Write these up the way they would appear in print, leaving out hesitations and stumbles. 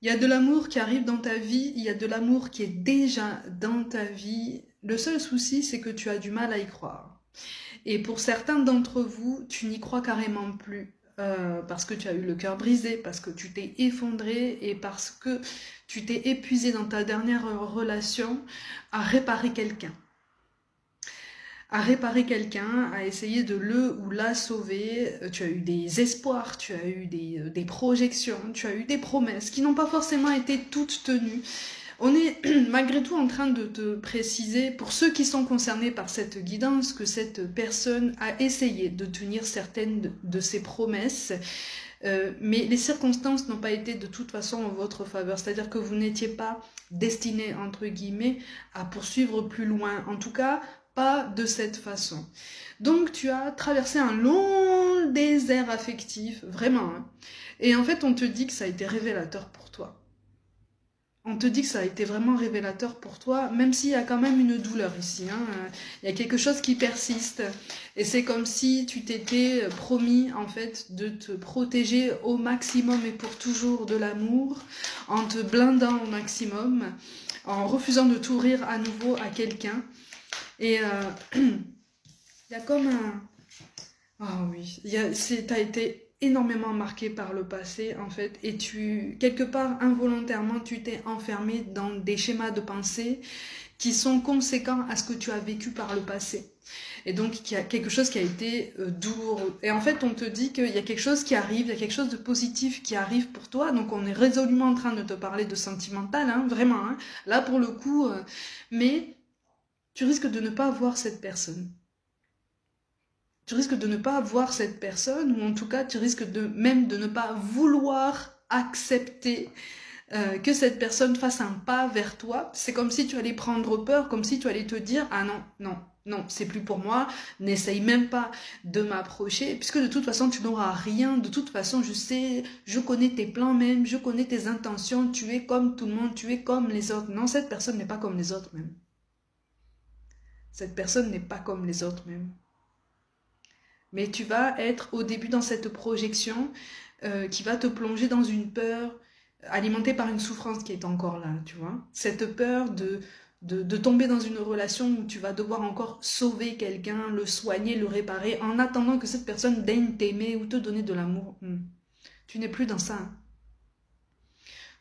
Il y a de l'amour qui arrive dans ta vie, il y a de l'amour qui est déjà dans ta vie. Le seul souci, c'est que tu as du mal à y croire. Et pour certains d'entre vous, tu n'y crois carrément plus. Parce que tu as eu le cœur brisé, parce que tu t'es effondré et parce que tu t'es épuisé dans ta dernière relation à réparer quelqu'un. À réparer quelqu'un, à essayer de le ou la sauver. Tu as eu des espoirs, tu as eu des projections, tu as eu des promesses qui n'ont pas forcément été toutes tenues. On est malgré tout en train de te préciser, pour ceux qui sont concernés par cette guidance, que cette personne a essayé de tenir certaines de ses promesses, mais les circonstances n'ont pas été de toute façon en votre faveur. C'est-à-dire que vous n'étiez pas destiné, entre guillemets, à poursuivre plus loin. En tout cas, pas de cette façon. Donc tu as traversé un long désert affectif, vraiment. Hein. Et en fait, on te dit que ça a été révélateur pour toi. On te dit que ça a été vraiment révélateur pour toi, même s'il y a quand même une douleur ici. Hein. Il y a quelque chose qui persiste. Et c'est comme si tu t'étais promis, en fait, de te protéger au maximum et pour toujours de l'amour, en te blindant au maximum, en refusant de t'ouvrir à nouveau à quelqu'un. Et il y a comme un... Ah oui, t'as été énormément marqué par le passé, en fait, et quelque part, involontairement, tu t'es enfermé dans des schémas de pensée qui sont conséquents à ce que tu as vécu par le passé. Et donc, il y a quelque chose qui a été douloureux. Et en fait, on te dit qu'il y a quelque chose qui arrive, il y a quelque chose de positif qui arrive pour toi. Donc, on est résolument en train de te parler de sentimental, hein, vraiment. Hein, là, pour le coup, mais... tu risques de ne pas voir cette personne. Tu risques de ne pas voir cette personne, ou en tout cas, tu risques même de ne pas vouloir accepter que cette personne fasse un pas vers toi. C'est comme si tu allais prendre peur, comme si tu allais te dire « Ah non, non, non, c'est plus pour moi, n'essaye même pas de m'approcher, puisque de toute façon, tu n'auras rien. De toute façon, je sais, je connais tes plans même, je connais tes intentions, tu es comme tout le monde, tu es comme les autres. » Non, cette personne n'est pas comme les autres même. Cette personne n'est pas comme les autres même. Mais tu vas être au début dans cette projection qui va te plonger dans une peur alimentée par une souffrance qui est encore là, tu vois. Cette peur de tomber dans une relation où tu vas devoir encore sauver quelqu'un, le soigner, le réparer, en attendant que cette personne daigne t'aimer ou te donner de l'amour. Tu n'es plus dans ça. Hein.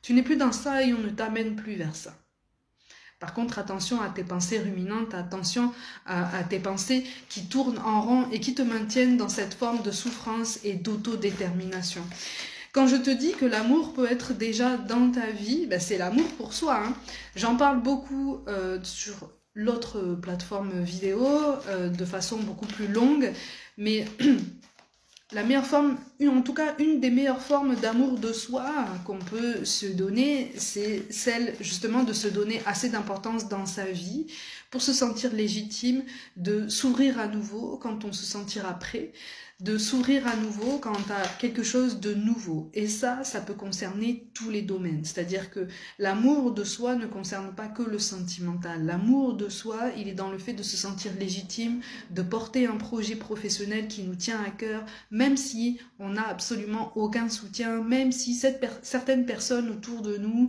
Tu n'es plus dans ça et on ne t'amène plus vers ça. Par contre, attention à tes pensées ruminantes, attention à tes pensées qui tournent en rond et qui te maintiennent dans cette forme de souffrance et d'autodétermination. Quand je te dis que l'amour peut être déjà dans ta vie, ben c'est l'amour pour soi. Hein. J'en parle beaucoup sur l'autre plateforme vidéo de façon beaucoup plus longue, mais... la meilleure forme, en tout cas une des meilleures formes d'amour de soi qu'on peut se donner, c'est celle justement de se donner assez d'importance dans sa vie pour se sentir légitime, de s'ouvrir à nouveau quand on se sentira prêt, de s'ouvrir à nouveau quand tu as quelque chose de nouveau. Et ça peut concerner tous les domaines. C'est-à-dire que l'amour de soi ne concerne pas que le sentimental. L'amour de soi, il est dans le fait de se sentir légitime, de porter un projet professionnel qui nous tient à cœur, même si on n'a absolument aucun soutien, même si certaines personnes autour de nous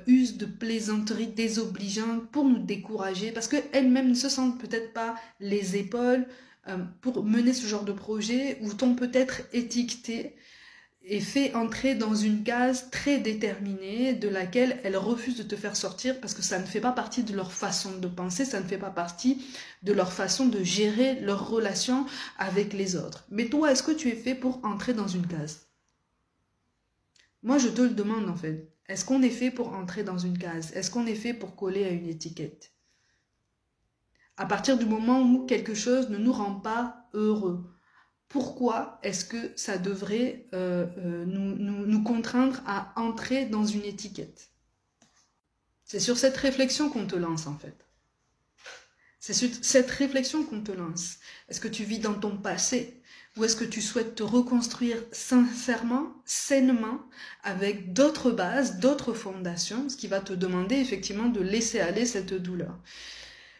usent de plaisanteries désobligeantes pour nous décourager, parce qu'elles-mêmes ne se sentent peut-être pas les épaules pour mener ce genre de projet, où t'ont peut-être étiqueté et fait entrer dans une case très déterminée de laquelle elles refusent de te faire sortir parce que ça ne fait pas partie de leur façon de penser, ça ne fait pas partie de leur façon de gérer leur relation avec les autres. Mais toi, est-ce que tu es fait pour entrer dans une case? Moi, je te le demande en fait. Est-ce qu'on est fait pour entrer dans une case? Est-ce qu'on est fait pour coller à une étiquette? À partir du moment où quelque chose ne nous rend pas heureux, pourquoi est-ce que ça devrait nous contraindre à entrer dans une étiquette? C'est sur cette réflexion qu'on te lance en fait. C'est sur cette réflexion qu'on te lance. Est-ce que tu vis dans ton passé ou est-ce que tu souhaites te reconstruire sincèrement, sainement, avec d'autres bases, d'autres fondations, ce qui va te demander effectivement de laisser aller cette douleur.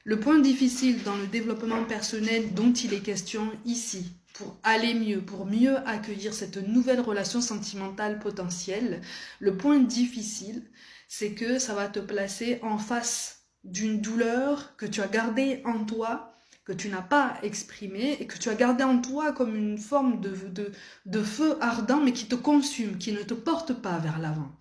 Le point difficile dans le développement personnel dont il est question ici, pour aller mieux, pour mieux accueillir cette nouvelle relation sentimentale potentielle, le point difficile, c'est que ça va te placer en face d'une douleur que tu as gardée en toi, que tu n'as pas exprimée et que tu as gardée en toi comme une forme de feu ardent mais qui te consume, qui ne te porte pas vers l'avant.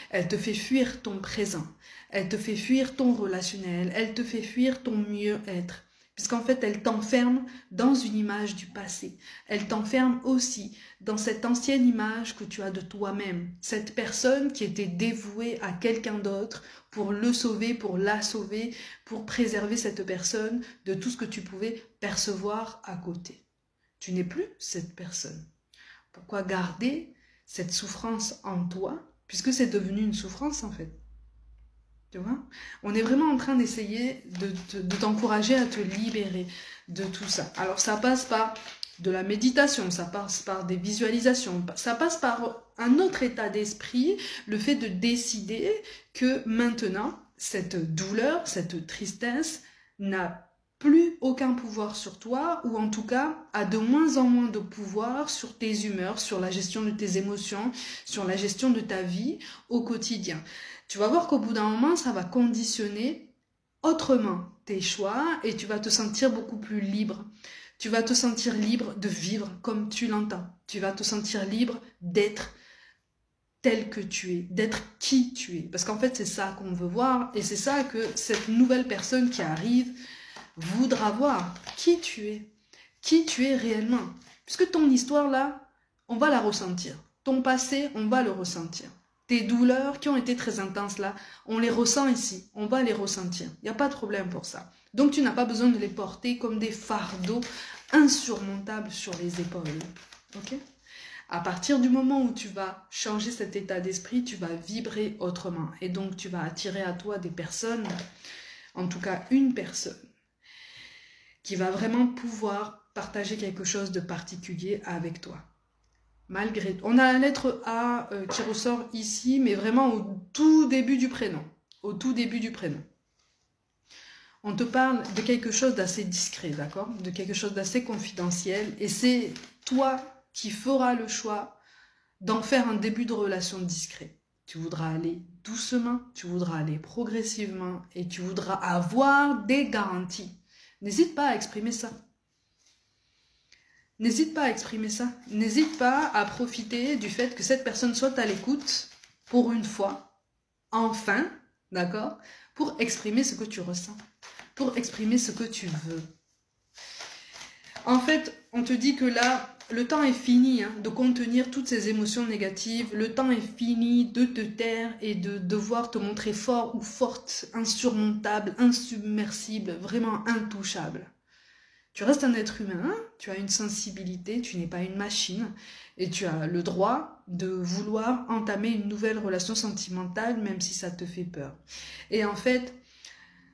Elle te fait fuir ton présent, elle te fait fuir ton relationnel, elle te fait fuir ton mieux-être. Puisqu'en fait, elle t'enferme dans une image du passé. Elle t'enferme aussi dans cette ancienne image que tu as de toi-même. Cette personne qui était dévouée à quelqu'un d'autre pour le sauver, pour la sauver, pour préserver cette personne de tout ce que tu pouvais percevoir à côté. Tu n'es plus cette personne. Pourquoi garder cette souffrance en toi, puisque c'est devenu une souffrance en fait. Tu vois? On est vraiment en train d'essayer de t'encourager à te libérer de tout ça. Alors ça passe par de la méditation, ça passe par des visualisations, ça passe par un autre état d'esprit, le fait de décider que maintenant, cette douleur, cette tristesse n'a plus aucun pouvoir sur toi, ou en tout cas a de moins en moins de pouvoir sur tes humeurs, sur la gestion de tes émotions, sur la gestion de ta vie au quotidien. Tu vas voir qu'au bout d'un moment, ça va conditionner autrement tes choix et tu vas te sentir beaucoup plus libre. Tu vas te sentir libre de vivre comme tu l'entends. Tu vas te sentir libre d'être tel que tu es, d'être qui tu es. Parce qu'en fait, c'est ça qu'on veut voir et c'est ça que cette nouvelle personne qui arrive voudra voir. Qui tu es réellement. Puisque ton histoire là, on va la ressentir. Ton passé, on va le ressentir. Tes douleurs qui ont été très intenses là, on les ressent ici, on va les ressentir. Il n'y a pas de problème pour ça. Donc tu n'as pas besoin de les porter comme des fardeaux insurmontables sur les épaules. Ok? À partir du moment où tu vas changer cet état d'esprit, tu vas vibrer autrement. Et donc tu vas attirer à toi des personnes, en tout cas une personne, qui va vraiment pouvoir partager quelque chose de particulier avec toi. Malgré tout. On a la lettre A qui ressort ici, mais vraiment au tout début du prénom. Au tout début du prénom. On te parle de quelque chose d'assez discret, d'accord? De quelque chose d'assez confidentiel. Et c'est toi qui feras le choix d'en faire un début de relation discret. Tu voudras aller doucement, tu voudras aller progressivement et tu voudras avoir des garanties. N'hésite pas à exprimer ça. N'hésite pas à exprimer ça. N'hésite pas à profiter du fait que cette personne soit à l'écoute pour une fois, enfin, d'accord, pour exprimer ce que tu ressens, pour exprimer ce que tu veux. En fait, on te dit que là, le temps est fini de contenir toutes ces émotions négatives. Le temps est fini de te taire et de devoir te montrer fort ou forte, insurmontable, insubmersible, vraiment intouchable. Tu restes un être humain, tu as une sensibilité, tu n'es pas une machine et tu as le droit de vouloir entamer une nouvelle relation sentimentale même si ça te fait peur. Et en fait,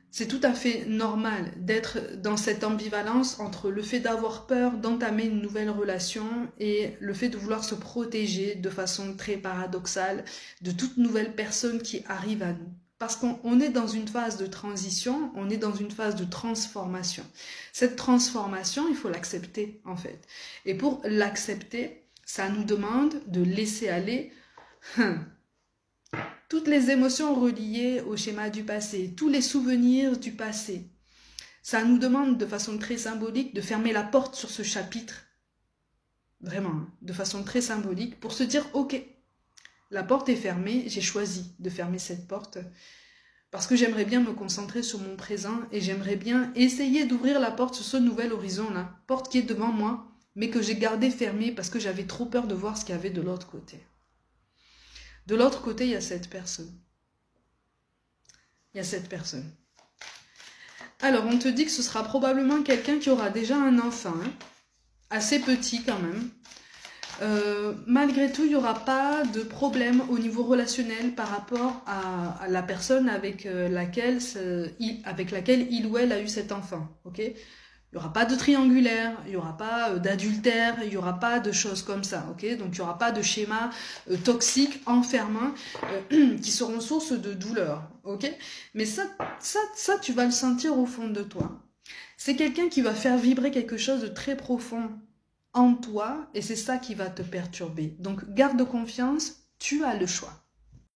c'est tout à fait normal d'être dans cette ambivalence entre le fait d'avoir peur d'entamer une nouvelle relation et le fait de vouloir se protéger de façon très paradoxale de toute nouvelle personne qui arrive à nous. Parce qu'on est dans une phase de transition, on est dans une phase de transformation. Cette transformation, il faut l'accepter en fait. Et pour l'accepter, ça nous demande de laisser aller toutes les émotions reliées au schéma du passé, tous les souvenirs du passé. Ça nous demande de façon très symbolique de fermer la porte sur ce chapitre. Vraiment, de façon très symbolique, pour se dire, ok, la porte est fermée, j'ai choisi de fermer cette porte parce que j'aimerais bien me concentrer sur mon présent et j'aimerais bien essayer d'ouvrir la porte sur ce nouvel horizon-là, porte qui est devant moi, mais que j'ai gardée fermée parce que j'avais trop peur de voir ce qu'il y avait de l'autre côté. De l'autre côté, il y a cette personne. Il y a cette personne. Alors, on te dit que ce sera probablement quelqu'un qui aura déjà un enfant, assez petit quand même. Malgré tout, il n'y aura pas de problème au niveau relationnel par rapport à la personne avec laquelle il ou elle a eu cet enfant. Okay, il n'y aura pas de triangulaire, il n'y aura pas d'adultère, il n'y aura pas de choses comme ça. Okay, donc, il n'y aura pas de schéma toxique, enfermant, qui seront source de douleur. Okay, mais ça, tu vas le sentir au fond de toi. C'est quelqu'un qui va faire vibrer quelque chose de très profond en toi et c'est ça qui va te perturber. Donc garde confiance, tu as le choix.